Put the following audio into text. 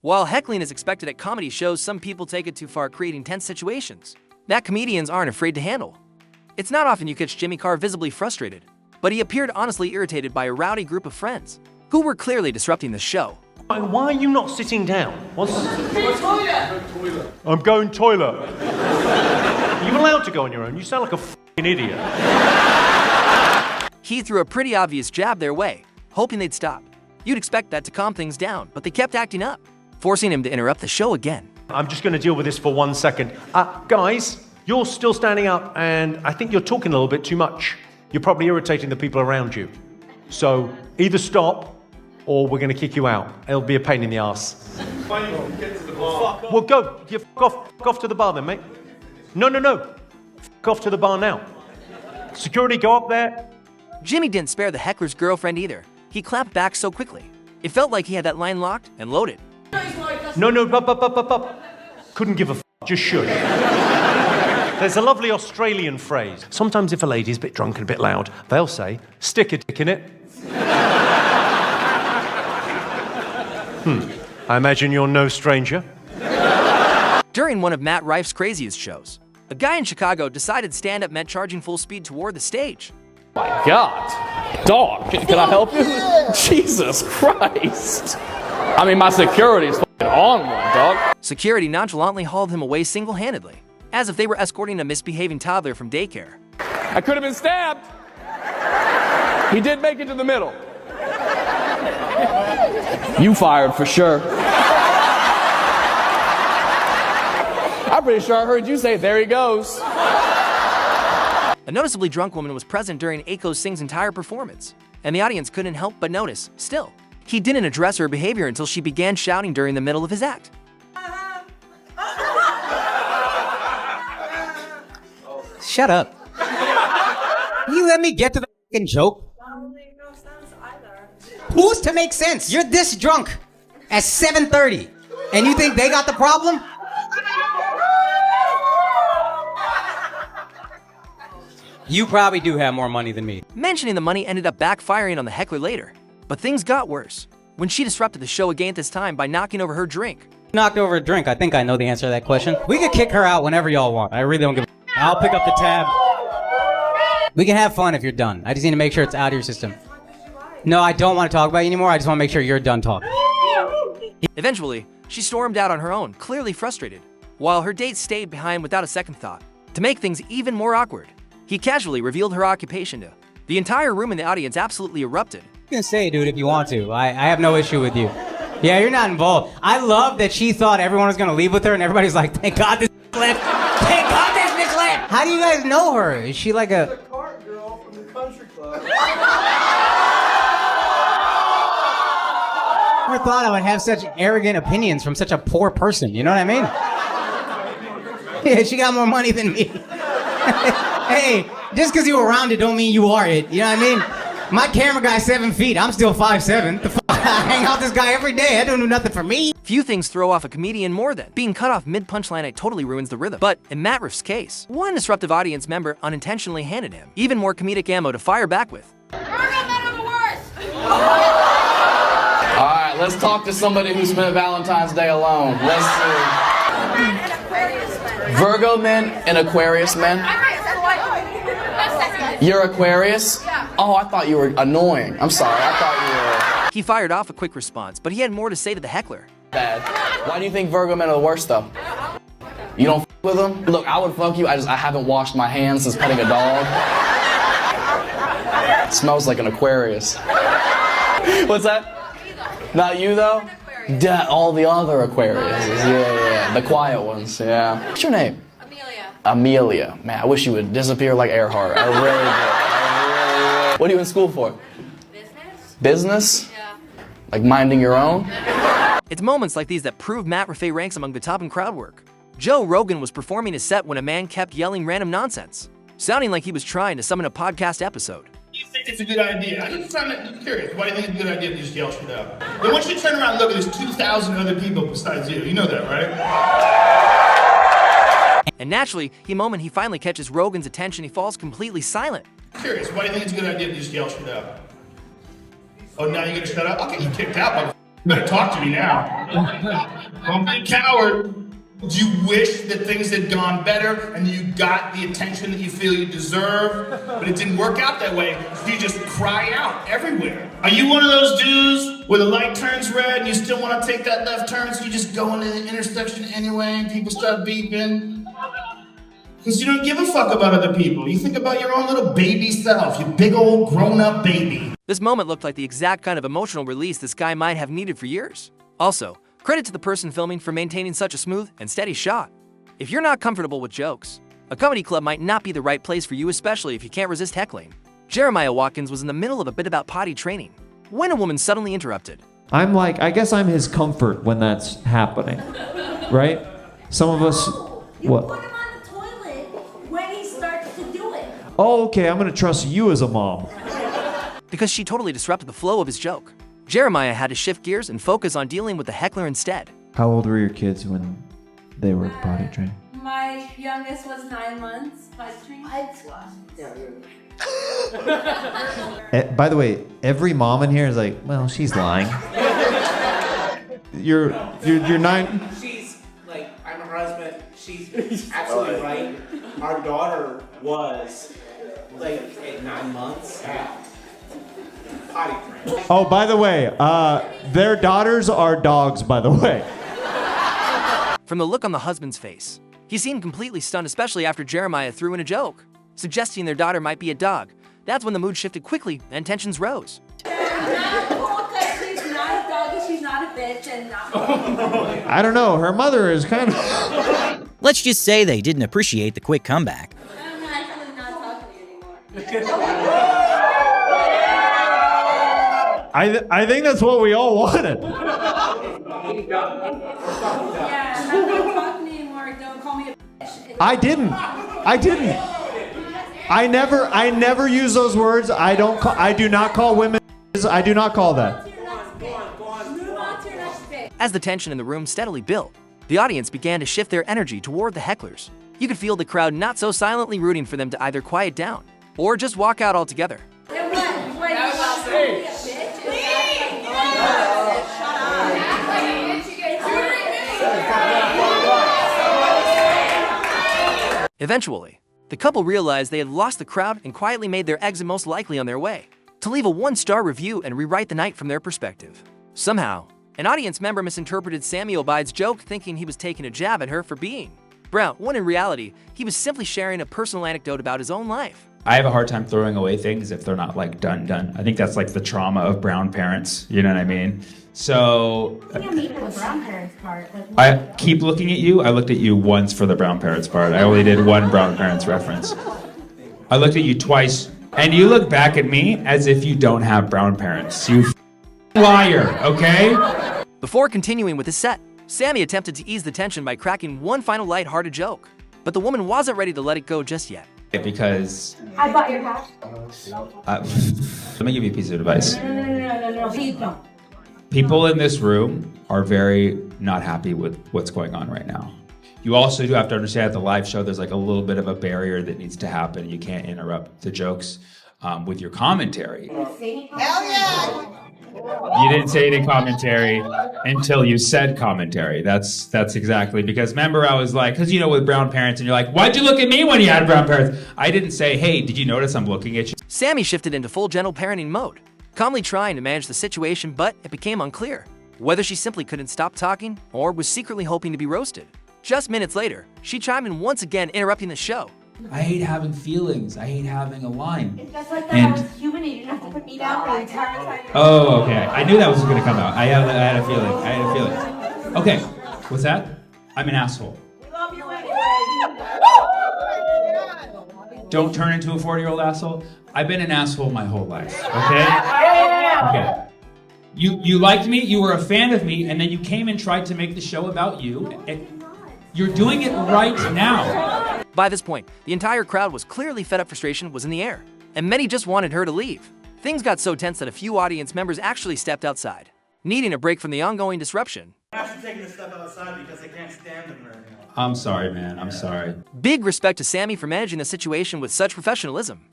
While heckling is expected at comedy shows, some people take it too far, creating tense situations that comedians aren't afraid to handle. It's not often you catch Jimmy Carr visibly frustrated, but he appeared honestly irritated by a rowdy group of friends who were clearly disrupting the show. Why are you not sitting down? Toilet. I'm going toilet. You're allowed to go on your own. You sound like a f***ing idiot. He threw a pretty obvious jab their way, hoping they'd stop. You'd expect that to calm things down, but they kept acting up, forcing him to interrupt the show again. I'm just going to deal with this for 1 second. Guys, you're still standing up, and I think you're talking a little bit too much. You're probably irritating the people around you. So either stop, or we're going to kick you out. It'll be a pain in the ass. Get to the bar. Well, go. You f off to the bar then, mate. No. F off to the bar now. Security, go up there. Jimmy didn't spare the heckler's girlfriend either. He clapped back so quickly. It felt like he had that line locked and loaded. No, up. Couldn't give a f, just should. There's a lovely Australian phrase. Sometimes if a lady's a bit drunk and a bit loud, they'll say, stick a dick in it. I imagine you're no stranger. During one of Matt Rife's craziest shows, a guy in Chicago decided stand-up meant charging full speed toward the stage. My God. Dog, can I help you? Jesus Christ. I mean, my security's f***ing on one, dog. Security nonchalantly hauled him away single-handedly, as if they were escorting a misbehaving toddler from daycare. I could have been stabbed. He did make it to the middle. You fired for sure. I'm pretty sure I heard you say, there he goes. A noticeably drunk woman was present during Singh's entire performance, and the audience couldn't help but notice. Still, he didn't address her behavior until she began shouting during the middle of his act. Shut up. You let me get to the fucking joke? Who's to make sense? You're this drunk at 7:30, and you think they got the problem? You probably do have more money than me. Mentioning the money ended up backfiring on the heckler later, but things got worse when she disrupted the show again, this time by knocking over her drink. Knocked over a drink. I think I know the answer to that question. We could kick her out whenever y'all want. I really don't give a I'll pick up the tab. We can have fun if you're done. I just need to make sure it's out of your system. No, I don't want to talk about you anymore. I just want to make sure you're done talking. Eventually, she stormed out on her own, clearly frustrated, while her date stayed behind without a second thought. To make things even more awkward, he casually revealed her occupation to the entire room, and the audience absolutely erupted. You can say, dude, if you want to. I have no issue with you. Yeah, you're not involved. I love that she thought everyone was going to leave with her, and everybody's like, thank God this left. Thank God this bitch left. How do you guys know her? Is she like a... The cart girl from the country club. I never thought I would have such arrogant opinions from such a poor person. You know what I mean? Yeah, she got more money than me. Hey, just because you're around it don't mean you are it. You know what I mean? My camera guy's 7 feet. I'm still 5'7". The fuck? I hang out with this guy every day. I don't do nothing for me. Few things throw off a comedian more than being cut off mid-punchline. It totally ruins the rhythm. But in Matt Riff's case, one disruptive audience member unintentionally handed him even more comedic ammo to fire back with. Alright, let's talk to somebody who spent Valentine's Day alone. Let's see. Virgo men and Aquarius men. You're Aquarius? Oh, I thought you were annoying. I'm sorry, I thought you were... He fired off a quick response, but he had more to say to the heckler. Bad. Why do you think Virgo men are the worst, though? You don't f with them? Look, I would fuck you, I haven't washed my hands since petting a dog. It smells like an Aquarius. What's that? Not you, though? All the other Aquariuses. Yeah. The quiet ones, yeah. What's your name? Amelia. Man, I wish you would disappear like Earhart. I really do. What are you in school for? Business? Yeah. Like minding your own? It's moments like these that prove Matt Rife ranks among the top in crowd work. Joe Rogan was performing his set when a man kept yelling random nonsense, sounding like he was trying to summon a podcast episode. You think it's a good idea? I just found curious. Why do you think it's a good idea to just yell shit out? Then once you turn around and look, there's 2,000 other people besides you. You know that, right? And naturally, the moment he finally catches Rogan's attention, he falls completely silent. Curious, why do you think it's a good idea to just yell shit out? Oh, now you're gonna shut up? I'll get you kicked out, You better talk to me now. Don't be a coward. Do you wish that things had gone better and you got the attention that you feel you deserve, but it didn't work out that way, so you just cry out everywhere? Are you one of those dudes where the light turns red and you still want to take that left turn, so you just go into the intersection anyway and people start beeping? Because you don't give a fuck about other people. You think about your own little baby self, you big old grown-up baby. This moment looked like the exact kind of emotional release this guy might have needed for years. Also, credit to the person filming for maintaining such a smooth and steady shot. If you're not comfortable with jokes, a comedy club might not be the right place for you, especially if you can't resist heckling. Jeremiah Watkins was in the middle of a bit about potty training when a woman suddenly interrupted. I'm like, I guess I'm his comfort when that's happening, right? Some of us, what? Put him on the toilet when he starts to do it. Oh, okay, I'm gonna trust you as a mom. Because she totally disrupted the flow of his joke. Jeremiah had to shift gears and focus on dealing with the heckler instead. How old were your kids when they were potty trained? My youngest was 9 months. Potty trained. By the way, every mom in here is like, well, she's lying. You're 9. She's like, I'm her husband. She's absolutely right. Our daughter was like at 9 months. Potty trained. Oh, by the way, their daughters are dogs, by the way. From the look on the husband's face, he seemed completely stunned, especially after Jeremiah threw in a joke, suggesting their daughter might be a dog. That's when the mood shifted quickly and tensions rose. Not cool because she's not a dog and she's not a bitch and not I don't know, her mother is kind of... Let's just say they didn't appreciate the quick comeback. I'm actually not talking to you anymore. I think that's what we all wanted. Yeah, I'm not talking to you anymore. Don't call me a bitch. I didn't. I never use those words. I do not call women. I do not call that. Move on to your next bit. As the tension in the room steadily built, the audience began to shift their energy toward the hecklers. You could feel the crowd not so silently rooting for them to either quiet down or just walk out altogether. Then what? What? You want to call me a bitch? Eventually, the couple realized they had lost the crowd and quietly made their exit, most likely on their way to leave a 1-star review and rewrite the night from their perspective. Somehow, an audience member misinterpreted Sammy Obeid's joke, thinking he was taking a jab at her for being brown, when in reality, he was simply sharing a personal anecdote about his own life. I have a hard time throwing away things if they're not like done. I think that's like the trauma of brown parents, you know what I mean? So I keep looking at you. I looked at you once for the brown parents part. I only did one brown parents reference. I looked at you twice, and you look back at me as if you don't have brown parents. You liar, okay? Before continuing with his set, Sammy attempted to ease the tension by cracking one final light-hearted joke, but the woman wasn't ready to let it go just yet. Because I bought your hat. let me give you a piece of advice. No. Please don't. People in this room are very not happy with what's going on right now. You also do have to understand at the live show, there's like a little bit of a barrier that needs to happen. You can't interrupt the jokes with your commentary. Hell yeah! You didn't say any commentary until you said commentary. That's exactly, because remember I was like, because you know with brown parents and you're like, why'd you look at me when you had brown parents? I didn't say, hey, did you notice I'm looking at you? Sammy shifted into full gentle parenting mode, calmly trying to manage the situation, but it became unclear whether she simply couldn't stop talking or was secretly hoping to be roasted. Just minutes later, she chimed in once again, interrupting the show. I hate having feelings. I hate having a line. It's just like that. I was human and you didn't have to put me down the entire time. Oh, okay. I knew that was going to come out. I had a feeling. Okay. What's that? I'm an asshole. We love you anyway. Don't turn into a 40-year-old asshole. I've been an asshole my whole life. Okay? Okay. You liked me. You were a fan of me, and then you came and tried to make the show about you. You're doing it right now. By this point, the entire crowd was clearly fed up. Frustration was in the air, and many just wanted her to leave. Things got so tense that a few audience members actually stepped outside, needing a break from the ongoing disruption. I'm actually taking a step outside because I can't stand them right now. I'm sorry, man. I'm sorry. Big respect to Sammy for managing the situation with such professionalism.